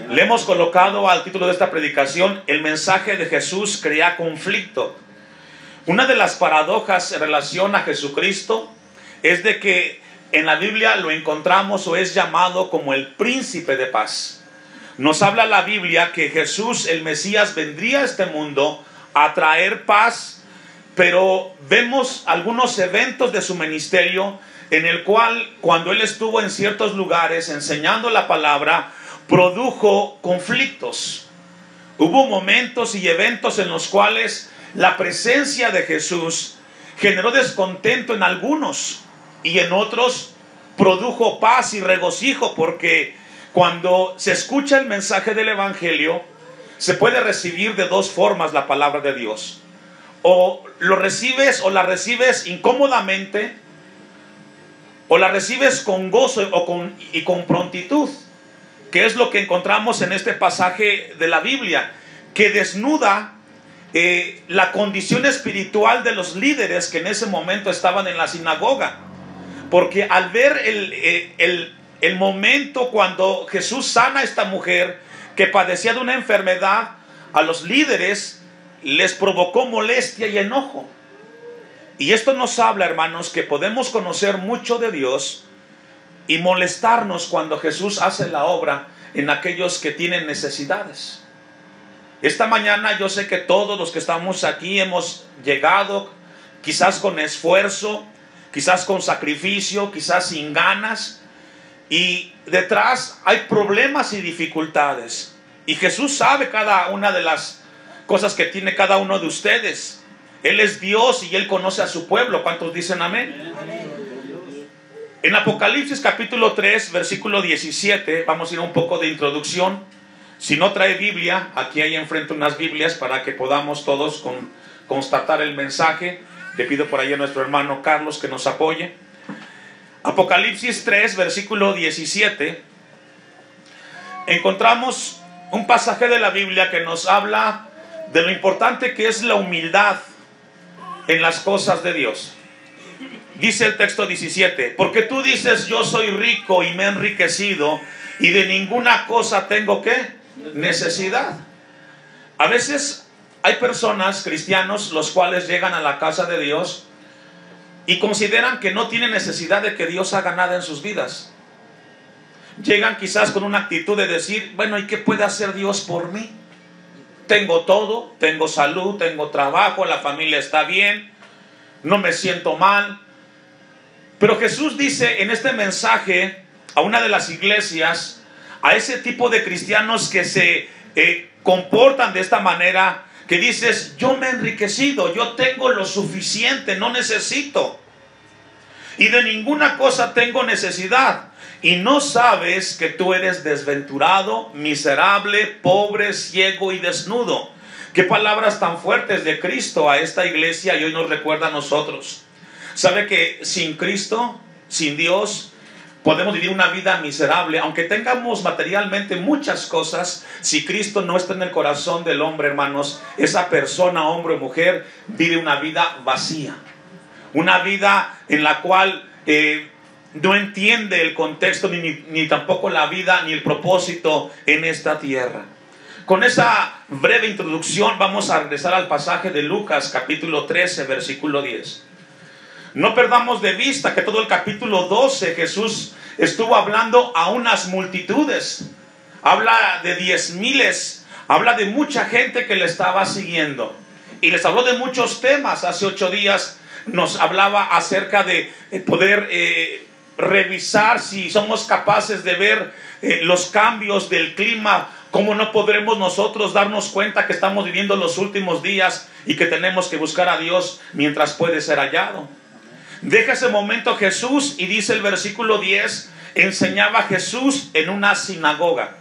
Le hemos colocado al título de esta predicación: el mensaje de Jesús crea conflicto. Una de las paradojas en relación a Jesucristo es de que en la Biblia lo encontramos o es llamado como el príncipe de paz. Nos habla la Biblia que Jesús, el Mesías, vendría a este mundo a traer paz, pero vemos algunos eventos de su ministerio en el cual, cuando él estuvo en ciertos lugares enseñando la palabra, produjo conflictos. Hubo momentos y eventos en los cuales la presencia de Jesús generó descontento en algunos, y en otros produjo paz y regocijo, porque cuando se escucha el mensaje del Evangelio, se puede recibir de dos formas la palabra de Dios. O lo recibes o la recibes incómodamente, o la recibes con gozo y con prontitud, que es lo que encontramos en este pasaje de la Biblia, que desnuda la condición espiritual de los líderes que en ese momento estaban en la sinagoga. Porque al ver el momento cuando Jesús sana a esta mujer que padecía de una enfermedad, a los líderes les provocó molestia y enojo. Y esto nos habla, hermanos, que podemos conocer mucho de Dios y molestarnos cuando Jesús hace la obra en aquellos que tienen necesidades. Esta mañana yo sé que todos los que estamos aquí hemos llegado quizás con esfuerzo, quizás con sacrificio, quizás sin ganas, y detrás hay problemas y dificultades. Y Jesús sabe cada una de las cosas que tiene cada uno de ustedes. Él es Dios y Él conoce a su pueblo. ¿Cuántos dicen amén? En Apocalipsis capítulo 3, versículo 17, vamos a ir a un poco de introducción. Si no trae Biblia, aquí hay enfrente unas Biblias para que podamos todos constatar el mensaje. Le pido por ahí a nuestro hermano Carlos que nos apoye. Apocalipsis 3, versículo 17. Encontramos un pasaje de la Biblia que nos habla de lo importante que es la humildad en las cosas de Dios. Dice el texto 17: porque tú dices, yo soy rico y me he enriquecido y de ninguna cosa tengo ¿qué? Necesidad. A veces hay personas, cristianos, los cuales llegan a la casa de Dios y consideran que no tienen necesidad de que Dios haga nada en sus vidas. Llegan quizás con una actitud de decir, bueno, ¿y qué puede hacer Dios por mí? Tengo todo, tengo salud, tengo trabajo, la familia está bien, no me siento mal. Pero Jesús dice en este mensaje a una de las iglesias, a ese tipo de cristianos que se comportan de esta manera, que dices, yo me he enriquecido, yo tengo lo suficiente, no necesito, y de ninguna cosa tengo necesidad, y no sabes que tú eres desventurado, miserable, pobre, ciego y desnudo. Qué palabras tan fuertes de Cristo a esta iglesia, y hoy nos recuerda a nosotros. Sabe que sin Cristo, sin Dios, podemos vivir una vida miserable, aunque tengamos materialmente muchas cosas. Si Cristo no está en el corazón del hombre, hermanos, esa persona, hombre o mujer, vive una vida vacía, una vida en la cual no entiende el contexto ni tampoco la vida ni el propósito en esta tierra. Con esa breve introducción vamos a regresar al pasaje de Lucas capítulo 13 versículo 10. No perdamos de vista que todo el capítulo 12 Jesús estuvo hablando a unas multitudes. Habla de 10,000, habla de mucha gente que le estaba siguiendo. Y les habló de muchos temas. Hace 8 días nos hablaba acerca de poder revisar si somos capaces de ver los cambios del clima. ¿Cómo no podremos nosotros darnos cuenta que estamos viviendo los últimos días y que tenemos que buscar a Dios mientras puede ser hallado? Deja ese momento Jesús y dice el versículo 10, enseñaba Jesús en una sinagoga.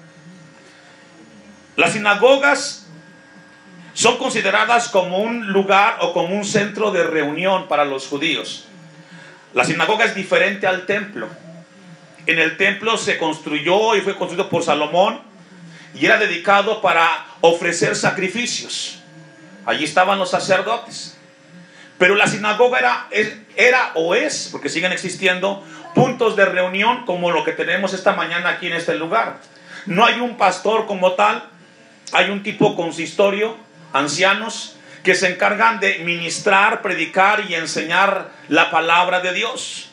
Las sinagogas son consideradas como un lugar o como un centro de reunión para los judíos. La sinagoga es diferente al templo. En el templo se construyó y fue construido por Salomón y era dedicado para ofrecer sacrificios. Allí estaban los sacerdotes. Pero la sinagoga era o es, porque siguen existiendo, puntos de reunión como lo que tenemos esta mañana aquí en este lugar. No hay un pastor como tal, hay un tipo consistorio, ancianos, que se encargan de ministrar, predicar y enseñar la palabra de Dios.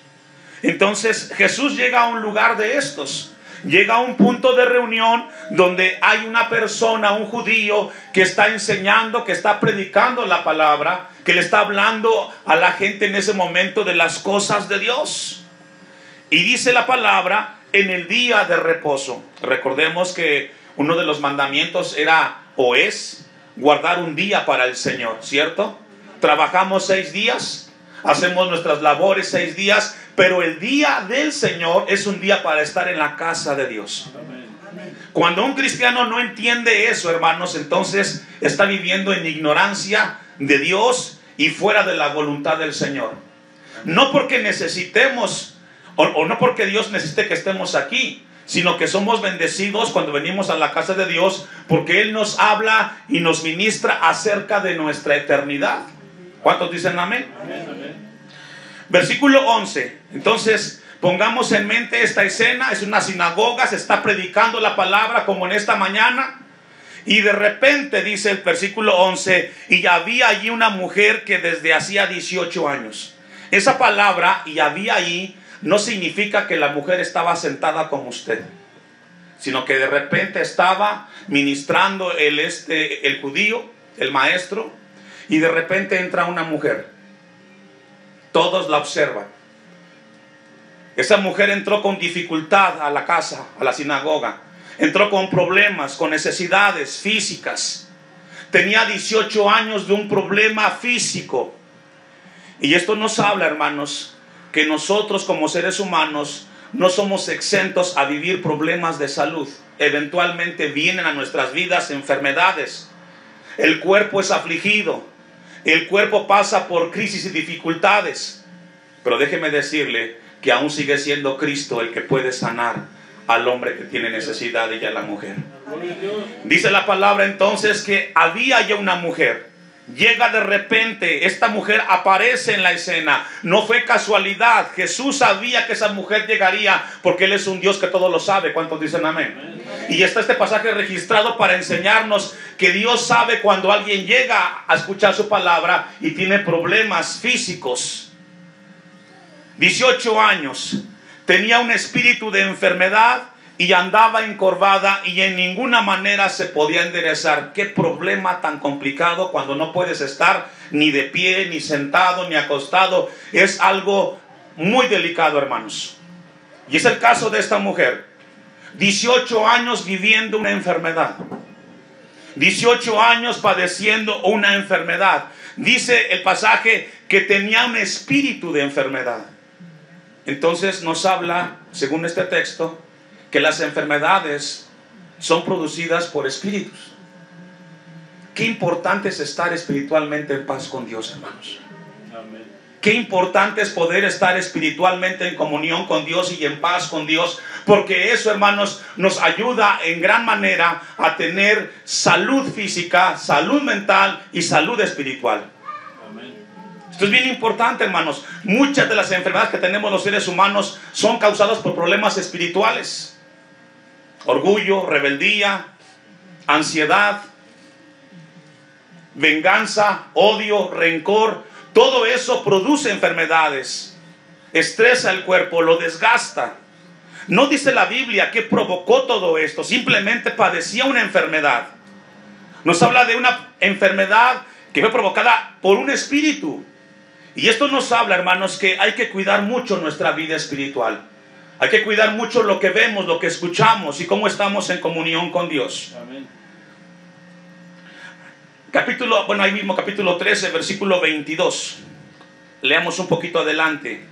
Entonces Jesús llega a un lugar de estos, llega a un punto de reunión donde hay una persona, un judío, que está enseñando, que está predicando la palabra, que le está hablando a la gente en ese momento de las cosas de Dios. Y dice la palabra, en el día de reposo. Recordemos que uno de los mandamientos era o es guardar un día para el Señor, ¿cierto? Trabajamos 6 días, hacemos nuestras labores 6 días, pero el día del Señor es un día para estar en la casa de Dios. Cuando un cristiano no entiende eso, hermanos, entonces está viviendo en ignorancia de Dios y fuera de la voluntad del Señor. No porque necesitemos o no porque Dios necesite que estemos aquí, sino que somos bendecidos cuando venimos a la casa de Dios, porque Él nos habla y nos ministra acerca de nuestra eternidad. ¿Cuántos dicen amén? Amén, amén. Versículo 11. Entonces, pongamos en mente esta escena. Es una sinagoga, se está predicando la palabra como en esta mañana. Y de repente dice el versículo 11, y había allí una mujer que desde hacía 18 años. Esa palabra, y había allí, no significa que la mujer estaba sentada como usted, sino que de repente estaba ministrando el judío, el maestro, y de repente entra una mujer. Todos la observan. Esa mujer entró con dificultad a la casa, a la sinagoga. Entró con problemas, con necesidades físicas. Tenía 18 años de un problema físico. Y esto nos habla, hermanos, que nosotros como seres humanos no somos exentos a vivir problemas de salud. Eventualmente vienen a nuestras vidas enfermedades. El cuerpo es afligido. El cuerpo pasa por crisis y dificultades. Pero déjeme decirle que aún sigue siendo Cristo el que puede sanar al hombre que tiene necesidad y a la mujer. Dice la palabra entonces que había ya una mujer. Llega de repente, esta mujer aparece en la escena. No fue casualidad. Jesús sabía que esa mujer llegaría porque Él es un Dios que todo lo sabe. ¿Cuántos dicen amén? Y está este pasaje registrado para enseñarnos que Dios sabe cuando alguien llega a escuchar su palabra y tiene problemas físicos. 18 años. Tenía un espíritu de enfermedad y andaba encorvada y en ninguna manera se podía enderezar. Qué problema tan complicado cuando no puedes estar ni de pie, ni sentado, ni acostado. Es algo muy delicado, hermanos. Y es el caso de esta mujer. 18 años viviendo una enfermedad. 18 años padeciendo una enfermedad. Dice el pasaje que tenía un espíritu de enfermedad. Entonces nos habla, según este texto, que las enfermedades son producidas por espíritus. Qué importante es estar espiritualmente en paz con Dios, hermanos. Amén. Qué importante es poder estar espiritualmente en comunión con Dios y en paz con Dios, porque eso, hermanos, nos ayuda en gran manera a tener salud física, salud mental y salud espiritual. Esto es bien importante, hermanos. Muchas de las enfermedades que tenemos los seres humanos son causadas por problemas espirituales. Orgullo, rebeldía, ansiedad, venganza, odio, rencor. Todo eso produce enfermedades. Estresa el cuerpo, lo desgasta. No dice la Biblia que provocó todo esto. Simplemente padecía una enfermedad. Nos habla de una enfermedad que fue provocada por un espíritu. Y esto nos habla, hermanos, que hay que cuidar mucho nuestra vida espiritual. Hay que cuidar mucho lo que vemos, lo que escuchamos y cómo estamos en comunión con Dios. Amén. Ahí mismo capítulo 13, versículo 22. Leamos un poquito adelante.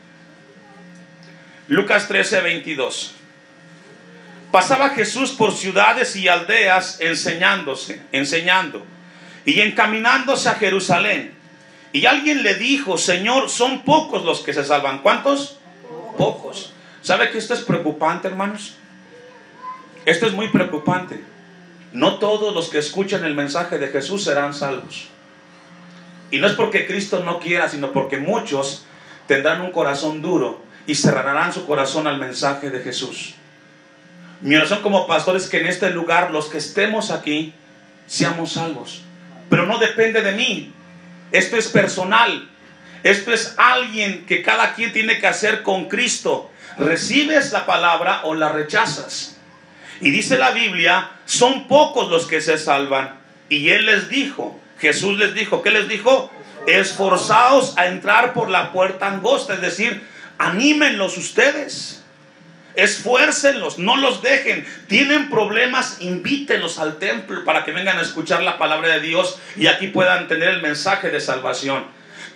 Lucas 13, 22. Pasaba Jesús por ciudades y aldeas enseñando y encaminándose a Jerusalén. Y alguien le dijo: Señor, son pocos los que se salvan. ¿Cuántos? Pocos. ¿Sabe que esto es preocupante, hermanos? Esto es muy preocupante. No todos los que escuchan el mensaje de Jesús serán salvos. Y no es porque Cristo no quiera, sino porque muchos tendrán un corazón duro y cerrarán su corazón al mensaje de Jesús. Mi oración como pastor es que en este lugar, los que estemos aquí, seamos salvos. Pero no depende de mí. Esto es personal. Esto es alguien que cada quien tiene que hacer con Cristo. ¿Recibes la palabra o la rechazas? Y dice la Biblia, son pocos los que se salvan. Y Él les dijo, Jesús les dijo, ¿qué les dijo? Esforzaos a entrar por la puerta angosta. Es decir, anímenlos ustedes. Esfuércenlos, no los dejen. Tienen problemas, invítenlos al templo para que vengan a escuchar la palabra de Dios y aquí puedan tener el mensaje de salvación.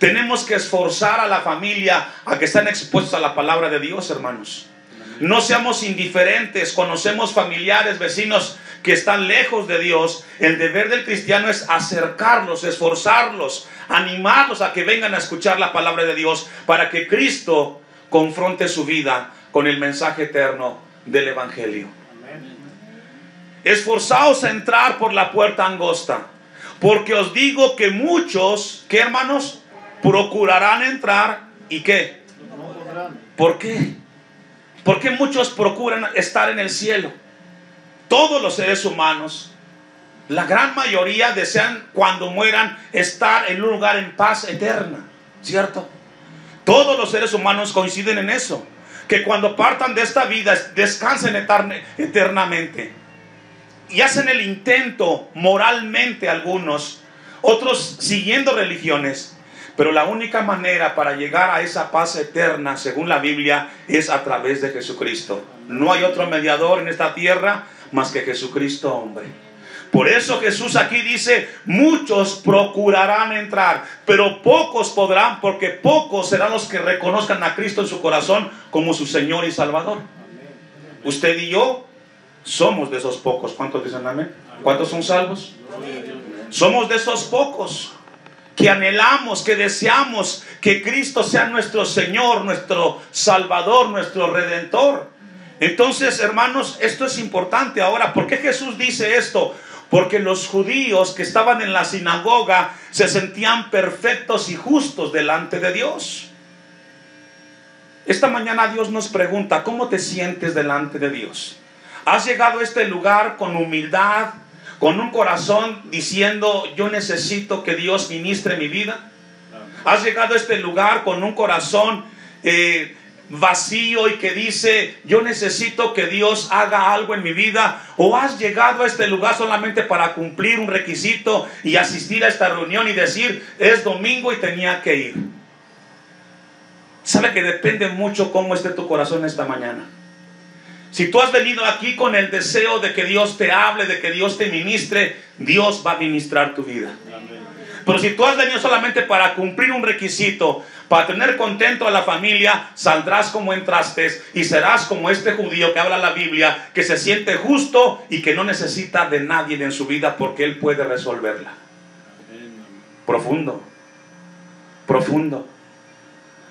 Tenemos que esforzar a la familia a que estén expuestos a la palabra de Dios, hermanos. No seamos indiferentes. Conocemos familiares, vecinos que están lejos de Dios. El deber del cristiano es acercarlos, esforzarlos, animarlos a que vengan a escuchar la palabra de Dios para que Cristo confronte su vida con el mensaje eterno del Evangelio. Esforzaos a entrar por la puerta angosta, porque os digo que muchos, ¿qué, hermanos? Procurarán entrar y ¿qué? ¿Por qué? Porque muchos procuran estar en el cielo. Todos los seres humanos, la gran mayoría desean cuando mueran estar en un lugar en paz eterna, ¿cierto? Todos los seres humanos coinciden en eso, que cuando partan de esta vida descansen eternamente. Y hacen el intento moralmente algunos, otros siguiendo religiones. Pero la única manera para llegar a esa paz eterna, según la Biblia, es a través de Jesucristo. No hay otro mediador en esta tierra más que Jesucristo, hombre. Por eso Jesús aquí dice, muchos procurarán entrar, pero pocos podrán, porque pocos serán los que reconozcan a Cristo en su corazón como su Señor y Salvador. Usted y yo somos de esos pocos. ¿Cuántos dicen amén? ¿Cuántos son salvos? Somos de esos pocos que anhelamos, que deseamos que Cristo sea nuestro Señor, nuestro Salvador, nuestro Redentor. Entonces, hermanos, esto es importante. Ahora, ¿por qué Jesús dice esto? Porque los judíos que estaban en la sinagoga se sentían perfectos y justos delante de Dios. Esta mañana Dios nos pregunta, ¿cómo te sientes delante de Dios? ¿Has llegado a este lugar con humildad, con un corazón diciendo, yo necesito que Dios ministre mi vida? ¿Has llegado a este lugar con un corazón vacío y que dice, yo necesito que Dios haga algo en mi vida? ¿O has llegado a este lugar solamente para cumplir un requisito y asistir a esta reunión y decir, es domingo y tenía que ir? Sabe que depende mucho cómo esté tu corazón esta mañana. Si tú has venido aquí con el deseo de que Dios te hable, de que Dios te ministre, Dios va a ministrar tu vida. Pero si tú has venido solamente para cumplir un requisito, para tener contento a la familia, saldrás como entraste y serás como este judío que habla la Biblia, que se siente justo y que no necesita de nadie en su vida porque Él puede resolverla. Profundo, profundo.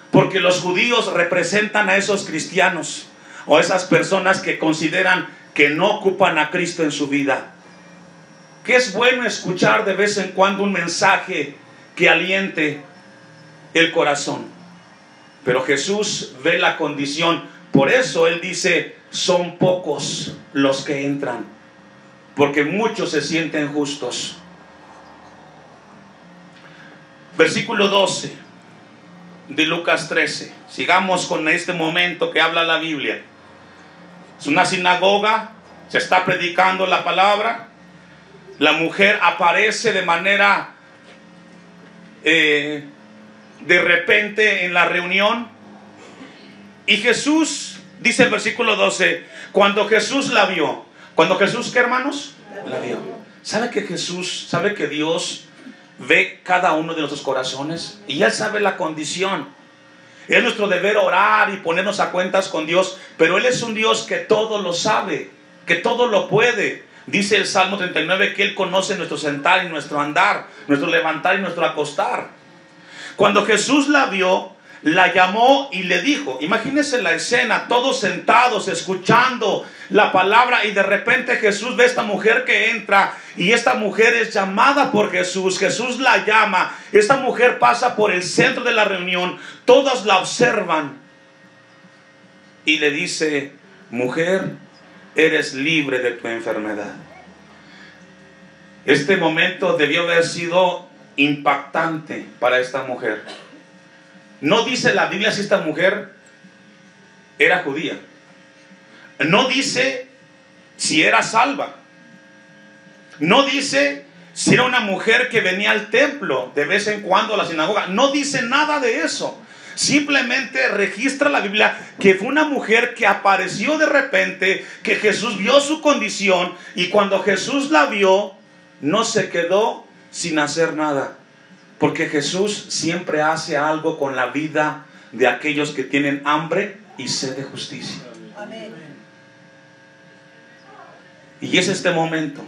Porque los judíos representan a esos cristianos o esas personas que consideran que no ocupan a Cristo en su vida. Que es bueno escuchar de vez en cuando un mensaje que aliente el corazón. Pero Jesús ve la condición. Por eso Él dice, son pocos los que entran, porque muchos se sienten justos. Versículo 12 de Lucas 13. Sigamos con este momento que habla la Biblia. Es una sinagoga, se está predicando la palabra. La mujer aparece de manera de repente en la reunión. Y Jesús, dice el versículo 12, cuando Jesús la vio. Cuando Jesús, ¿qué, hermanos? La vio. ¿Sabe que Jesús, sabe que Dios ve cada uno de nuestros corazones? Y Él sabe la condición. Es nuestro deber orar y ponernos a cuentas con Dios, pero Él es un Dios que todo lo sabe, que todo lo puede. Dice el Salmo 39 que Él conoce nuestro sentar y nuestro andar, nuestro levantar y nuestro acostar. Cuando Jesús la vio, la llamó y le dijo, imagínense la escena, todos sentados, escuchando la palabra, y de repente Jesús ve a esta mujer que entra, y esta mujer es llamada por Jesús. Jesús la llama, esta mujer pasa por el centro de la reunión, todos la observan y le dice: mujer, eres libre de tu enfermedad. Este momento debió haber sido impactante para esta mujer. No dice la Biblia si esta mujer era judía. No dice si era salva. No dice si era una mujer que venía al templo de vez en cuando a la sinagoga. No dice nada de eso. Simplemente registra la Biblia que fue una mujer que apareció de repente, que Jesús vio su condición, y cuando Jesús la vio, no se quedó sin hacer nada, porque Jesús siempre hace algo con la vida de aquellos que tienen hambre y sed de justicia. Amén. Y es este momento,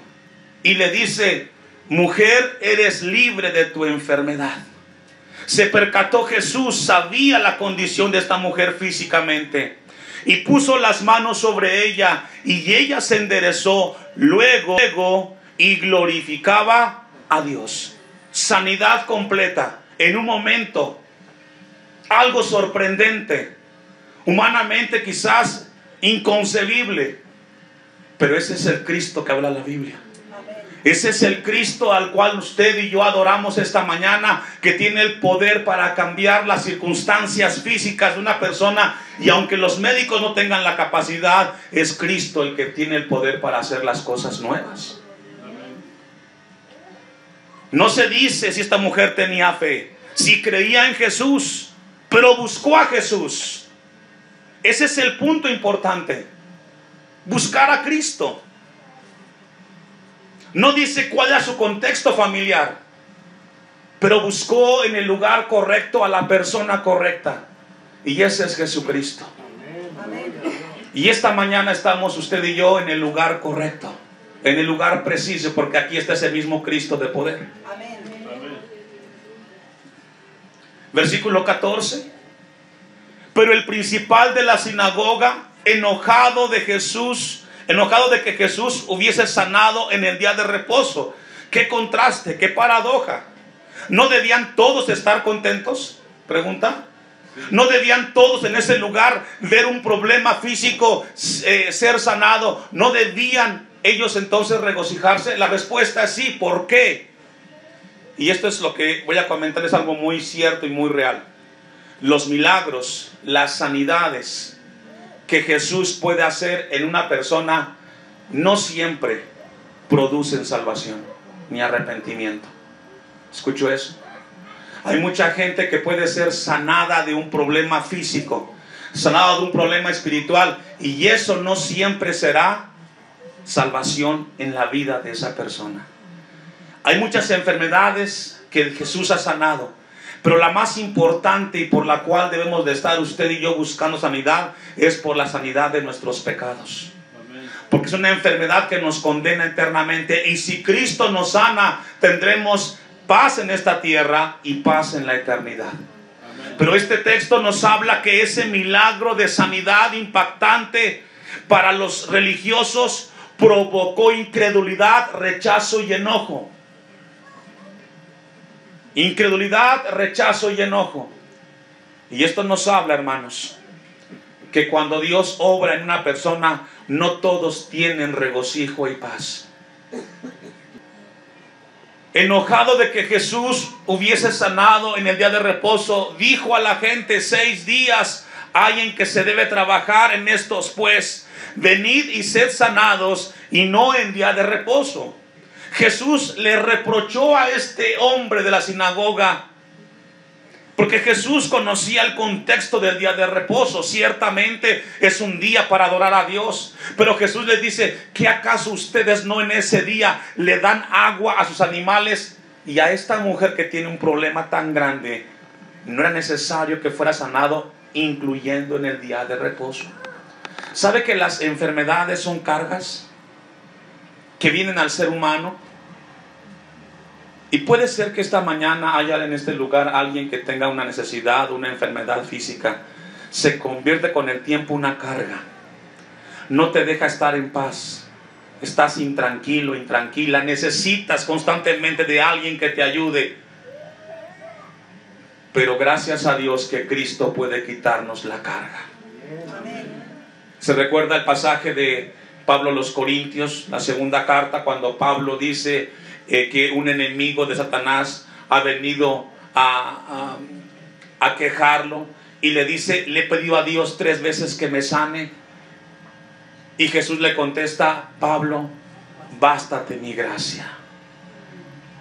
y le dice: mujer, eres libre de tu enfermedad. Se percató Jesús, sabía la condición de esta mujer físicamente, y puso las manos sobre ella, y ella se enderezó luego y glorificaba a Dios. Sanidad completa en un momento. Algo sorprendente, humanamente quizás inconcebible, pero ese es el Cristo que habla la Biblia. Ese es el Cristo al cual usted y yo adoramos esta mañana, que tiene el poder para cambiar las circunstancias físicas de una persona, y aunque los médicos no tengan la capacidad, es Cristo el que tiene el poder para hacer las cosas nuevas. No se dice si esta mujer tenía fe, si creía en Jesús, pero buscó a Jesús. Ese es el punto importante: buscar a Cristo. No dice cuál era su contexto familiar, pero buscó en el lugar correcto a la persona correcta, y ese es Jesucristo. Y esta mañana estamos usted y yo en el lugar correcto, en el lugar preciso, porque aquí está ese mismo Cristo de poder. Versículo 14. Pero el principal de la sinagoga, enojado de que Jesús hubiese sanado en el día de reposo. Qué contraste, qué paradoja. ¿No debían todos estar contentos? Pregunta. ¿No debían todos en ese lugar ver un problema físico ser sanado? ¿No debían ellos entonces regocijarse? La respuesta es sí. ¿Por qué? Y esto es lo que voy a comentar, es algo muy cierto y muy real. Los milagros, las sanidades que Jesús puede hacer en una persona no siempre producen salvación ni arrepentimiento. ¿Escuchó eso? Hay mucha gente que puede ser sanada de un problema físico, sanada de un problema espiritual, y eso no siempre será salvación en la vida de esa persona. Hay muchas enfermedades que Jesús ha sanado, pero la más importante y por la cual debemos de estar usted y yo buscando sanidad es por la sanidad de nuestros pecados. Porque es una enfermedad que nos condena eternamente, y si Cristo nos sana, tendremos paz en esta tierra y paz en la eternidad. Pero este texto nos habla que ese milagro de sanidad impactante para los religiosos provocó incredulidad, rechazo y enojo. Incredulidad, rechazo y enojo. Y esto nos habla, hermanos, que cuando Dios obra en una persona, no todos tienen regocijo y paz. Enojado de que Jesús hubiese sanado en el día de reposo, dijo a la gente: 6 días hay en que se debe trabajar, en estos pues venid y sed sanados, y no en día de reposo. Jesús le reprochó a este hombre de la sinagoga, porque Jesús conocía el contexto del día de reposo. Ciertamente es un día para adorar a Dios, pero Jesús les dice: ¿qué acaso ustedes no en ese día le dan agua a sus animales? Y a esta mujer que tiene un problema tan grande, no era necesario que fuera sanado, incluyendo en el día de reposo. ¿Sabe que las enfermedades son cargas que vienen al ser humano? Y puede ser que esta mañana haya en este lugar alguien que tenga una necesidad, una enfermedad física. Se convierte con el tiempo una carga. no te deja estar en paz. Estás intranquilo, intranquila. Necesitas constantemente de alguien que te ayude. Pero gracias a Dios que Cristo puede quitarnos la carga. Se recuerda el pasaje de Pablo a los Corintios, la segunda carta, cuando Pablo dice que un enemigo de Satanás ha venido a quejarlo y le dice: le he pedido a Dios 3 veces que me sane. Y Jesús le contesta: Pablo, bástate mi gracia.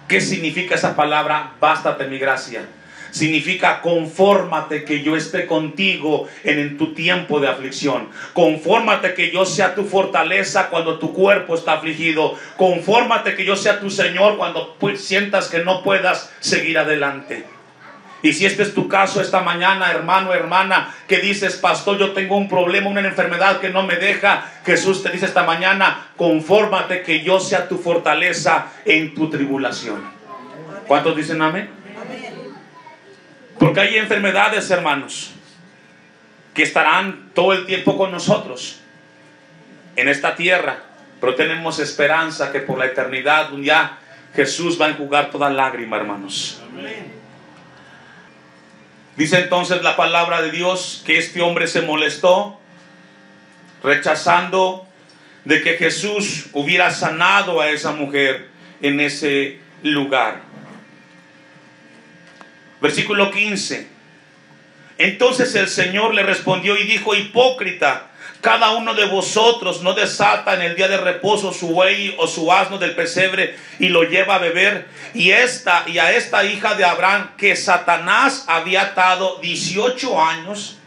¿Qué significa esa palabra, bástate mi gracia? Significa confórmate que yo esté contigo en tu tiempo de aflicción. Confórmate que yo sea tu fortaleza cuando tu cuerpo está afligido. Confórmate que yo sea tu Señor cuando sientas que no puedas seguir adelante. Y si este es tu caso esta mañana, hermano, hermana, que dices: pastor, yo tengo un problema, una enfermedad que no me deja. Jesús te dice esta mañana: confórmate que yo sea tu fortaleza en tu tribulación. ¿Cuántos dicen amén? Porque hay enfermedades, hermanos, que estarán todo el tiempo con nosotros en esta tierra, pero tenemos esperanza que por la eternidad un día Jesús va a enjugar toda lágrima, hermanos. Amén. Dice entonces la palabra de Dios que este hombre se molestó, rechazando de que Jesús hubiera sanado a esa mujer en ese lugar. Versículo 15. Entonces el Señor le respondió y dijo: hipócrita, cada uno de vosotros no desata en el día de reposo su buey o su asno del pesebre y lo lleva a beber. Y a esta hija de Abraham, que Satanás había atado 18 años.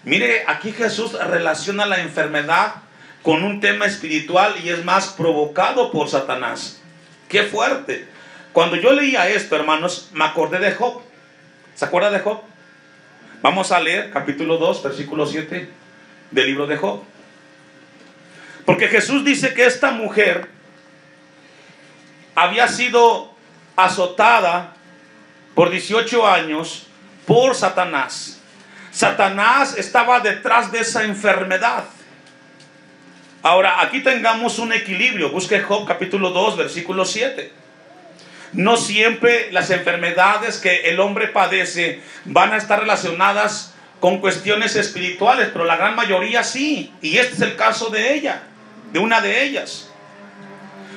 Mire, aquí Jesús relaciona la enfermedad con un tema espiritual y es más provocado por Satanás. ¡Qué fuerte! Cuando yo leía esto, hermanos, me acordé de Job. ¿Se acuerda de Job? Vamos a leer capítulo 2, versículo 7 del libro de Job. Porque Jesús dice que esta mujer había sido azotada por 18 años por Satanás. Satanás estaba detrás de esa enfermedad. Ahora, aquí tengamos un equilibrio. Busque Job capítulo 2, versículo 7. No siempre las enfermedades que el hombre padece van a estar relacionadas con cuestiones espirituales, pero la gran mayoría sí. Y este es el caso de ella, de una de ellas.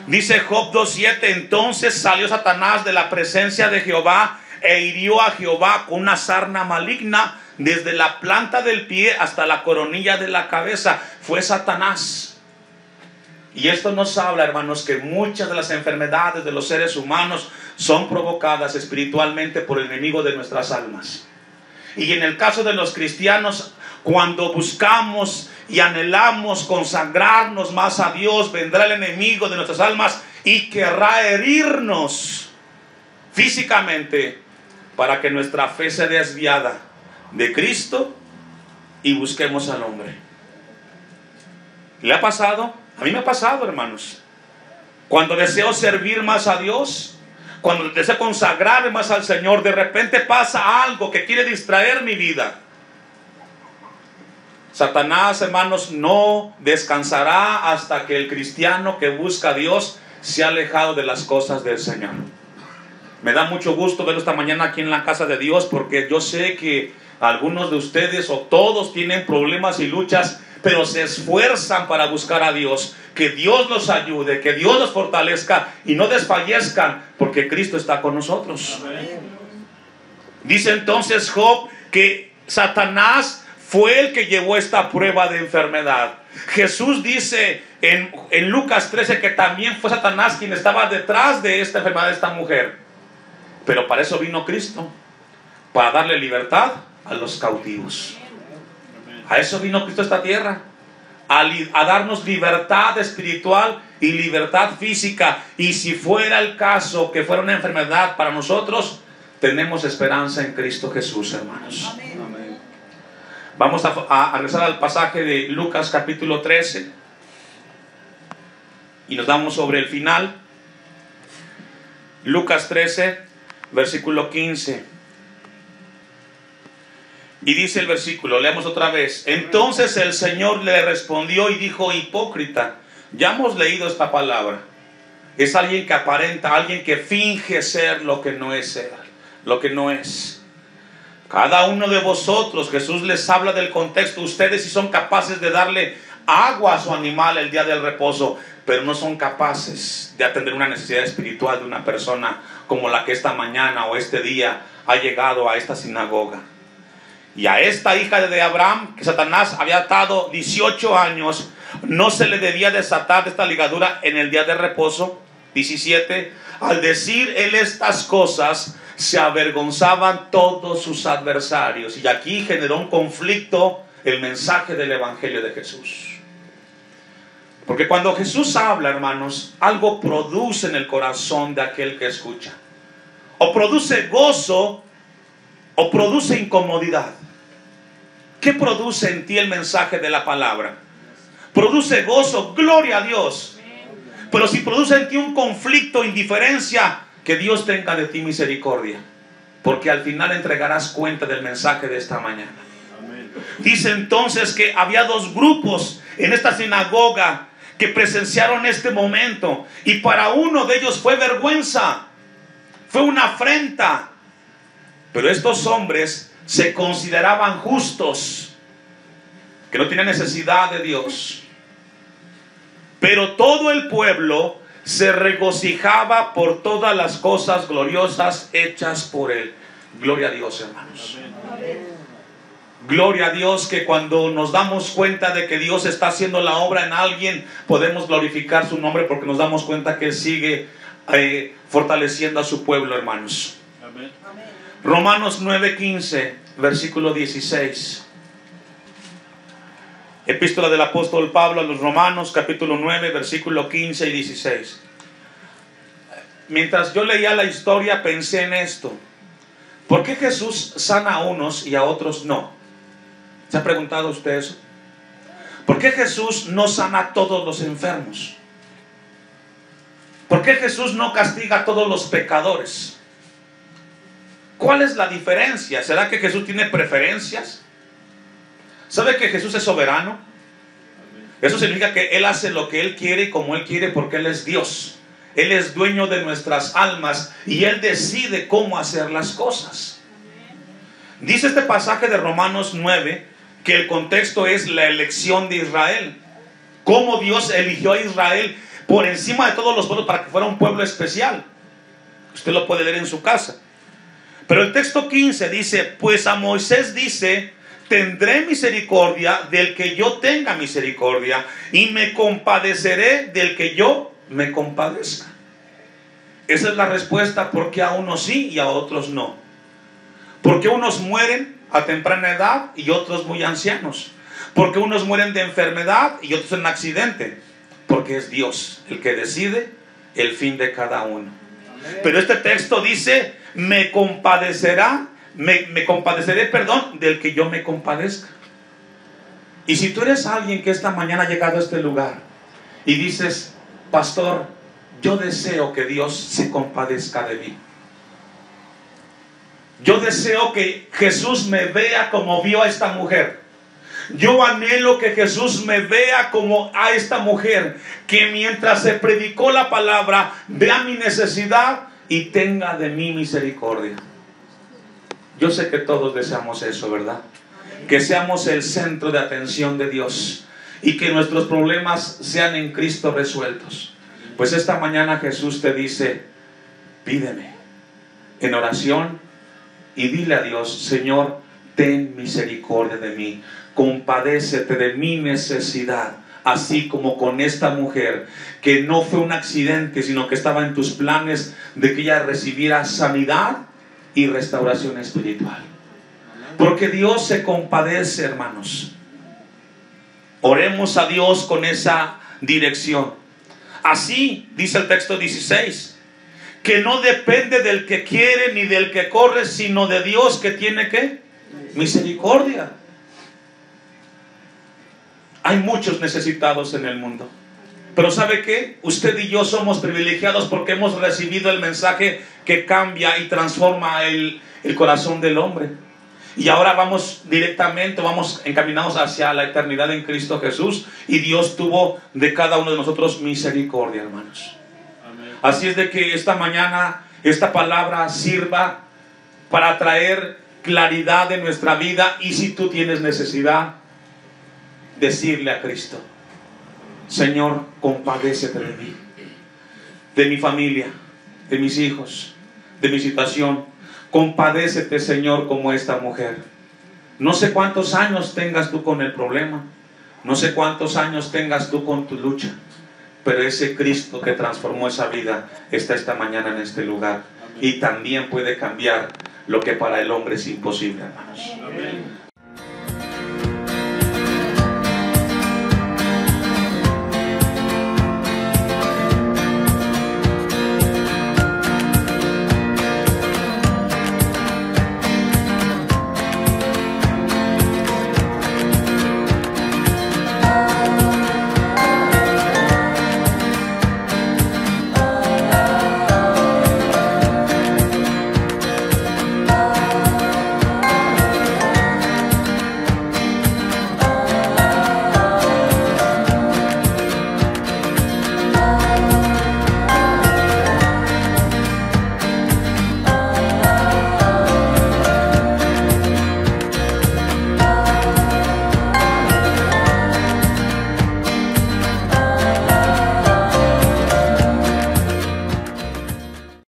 Dice Job 2:7: entonces salió Satanás de la presencia de Jehová e hirió a Jehová con una sarna maligna desde la planta del pie hasta la coronilla de la cabeza. Fue Satanás. Y esto nos habla, hermanos, que muchas de las enfermedades de los seres humanos son provocadas espiritualmente por el enemigo de nuestras almas. Y en el caso de los cristianos, cuando buscamos y anhelamos consagrarnos más a Dios, vendrá el enemigo de nuestras almas y querrá herirnos físicamente para que nuestra fe sea desviada de Cristo y busquemos al hombre. ¿Le ha pasado? A mí me ha pasado, hermanos. Cuando deseo servir más a Dios, cuando deseo consagrarme más al Señor, de repente pasa algo que quiere distraer mi vida. Satanás, hermanos, no descansará hasta que el cristiano que busca a Dios se ha alejado de las cosas del Señor. Me da mucho gusto verlo esta mañana aquí en la casa de Dios, porque yo sé que algunos de ustedes o todos tienen problemas y luchas, pero se esfuerzan para buscar a Dios. Que Dios los ayude, que Dios los fortalezca y no desfallezcan, porque Cristo está con nosotros. Amén. Dice entonces Job que Satanás fue el que llevó esta prueba de enfermedad. Jesús dice en Lucas 13 que también fue Satanás quien estaba detrás de esta enfermedad de esta mujer. Pero para eso vino Cristo, para darle libertad a los cautivos. A eso vino Cristo a esta tierra, a darnos libertad espiritual y libertad física. Y si fuera el caso que fuera una enfermedad para nosotros, tenemos esperanza en Cristo Jesús, hermanos. Amén. Vamos a regresar al pasaje de Lucas capítulo 13 y nos damos sobre el final. Lucas 13, versículo 15. Y dice el versículo, leemos otra vez. Entonces el Señor le respondió y dijo: hipócrita. Ya hemos leído esta palabra. Es alguien que aparenta, alguien que finge ser lo que no es ser, lo que no es. Cada uno de vosotros, Jesús les habla del contexto. Ustedes sí son capaces de darle agua a su animal el día del reposo, pero no son capaces de atender una necesidad espiritual de una persona como la que esta mañana o este día ha llegado a esta sinagoga. Y a esta hija de Abraham, que Satanás había atado 18 años, no se le debía desatar de esta ligadura en el día de reposo. 17. Al decir él estas cosas, se avergonzaban todos sus adversarios. Y aquí generó un conflicto el mensaje del Evangelio de Jesús. Porque cuando Jesús habla, hermanos, algo produce en el corazón de aquel que escucha. O produce gozo, o produce incomodidad. ¿Qué produce en ti el mensaje de la palabra? Produce gozo, gloria a Dios. Pero si produce en ti un conflicto, indiferencia, que Dios tenga de ti misericordia, porque al final entregarás cuenta del mensaje de esta mañana. Amén. Dice entonces que había dos grupos en esta sinagoga que presenciaron este momento, y para uno de ellos fue vergüenza, fue una afrenta. Pero estos hombres se consideraban justos, que no tenían necesidad de Dios. Pero todo el pueblo se regocijaba por todas las cosas gloriosas hechas por él. Gloria a Dios, hermanos. Amén. Gloria a Dios, que cuando nos damos cuenta de que Dios está haciendo la obra en alguien, podemos glorificar su nombre, porque nos damos cuenta que Él sigue fortaleciendo a su pueblo, hermanos. Amén. Romanos 9:15, versículo 16. Epístola del apóstol Pablo a los Romanos, capítulo 9, versículo 15 y 16. Mientras yo leía la historia, pensé en esto. ¿Por qué Jesús sana a unos y a otros no? ¿Se ha preguntado usted eso? ¿Por qué Jesús no sana a todos los enfermos? ¿Por qué Jesús no castiga a todos los pecadores? ¿Cuál es la diferencia? ¿Será que Jesús tiene preferencias? ¿Sabe que Jesús es soberano? Eso significa que Él hace lo que Él quiere y como Él quiere, porque Él es Dios. Él es dueño de nuestras almas y Él decide cómo hacer las cosas. Dice este pasaje de Romanos 9 que el contexto es la elección de Israel. Cómo Dios eligió a Israel por encima de todos los pueblos para que fuera un pueblo especial. Usted lo puede leer en su casa. Pero el texto 15 dice: pues a Moisés dice: tendré misericordia del que yo tenga misericordia, y me compadeceré del que yo me compadezca. Esa es la respuesta: porque a unos sí y a otros no. Porque unos mueren a temprana edad y otros muy ancianos. Porque unos mueren de enfermedad y otros en accidente. Porque es Dios el que decide el fin de cada uno. Pero este texto dice: me compadeceré, del que yo me compadezca. Y si tú eres alguien que esta mañana ha llegado a este lugar y dices: pastor, yo deseo que Dios se compadezca de mí. Yo deseo que Jesús me vea como vio a esta mujer. Yo anhelo que Jesús me vea como a esta mujer, que mientras se predicó la palabra, vea mi necesidad y tenga de mí misericordia. Yo sé que todos deseamos eso, ¿verdad? Que seamos el centro de atención de Dios y que nuestros problemas sean en Cristo resueltos. Pues esta mañana Jesús te dice: pídeme en oración y dile a Dios: Señor, ten misericordia de mí, compadécete de mi necesidad, así como con esta mujer, que no fue un accidente, sino que estaba en tus planes de que ella recibiera sanidad y restauración espiritual. Porque Dios se compadece, hermanos. Oremos a Dios con esa dirección. Así dice el texto 16, que no depende del que quiere ni del que corre, sino de Dios, que tiene ¿qué? Misericordia. Hay muchos necesitados en el mundo, pero ¿sabe qué? Usted y yo somos privilegiados porque hemos recibido el mensaje que cambia y transforma el corazón del hombre. Y ahora vamos directamente, vamos encaminados hacia la eternidad en Cristo Jesús. Y Dios tuvo de cada uno de nosotros misericordia, hermanos. Amén. Así es de que esta mañana esta palabra sirva para traer claridad en nuestra vida. Y si tú tienes necesidad, decirle a Cristo: Señor, compadécete de mí, de mi familia, de mis hijos, de mi situación. Compadécete, Señor, como esta mujer. No sé cuántos años tengas tú con el problema, no sé cuántos años tengas tú con tu lucha, pero ese Cristo que transformó esa vida está esta mañana en este lugar. Amén. Y también puede cambiar lo que para el hombre es imposible, hermanos. Amén.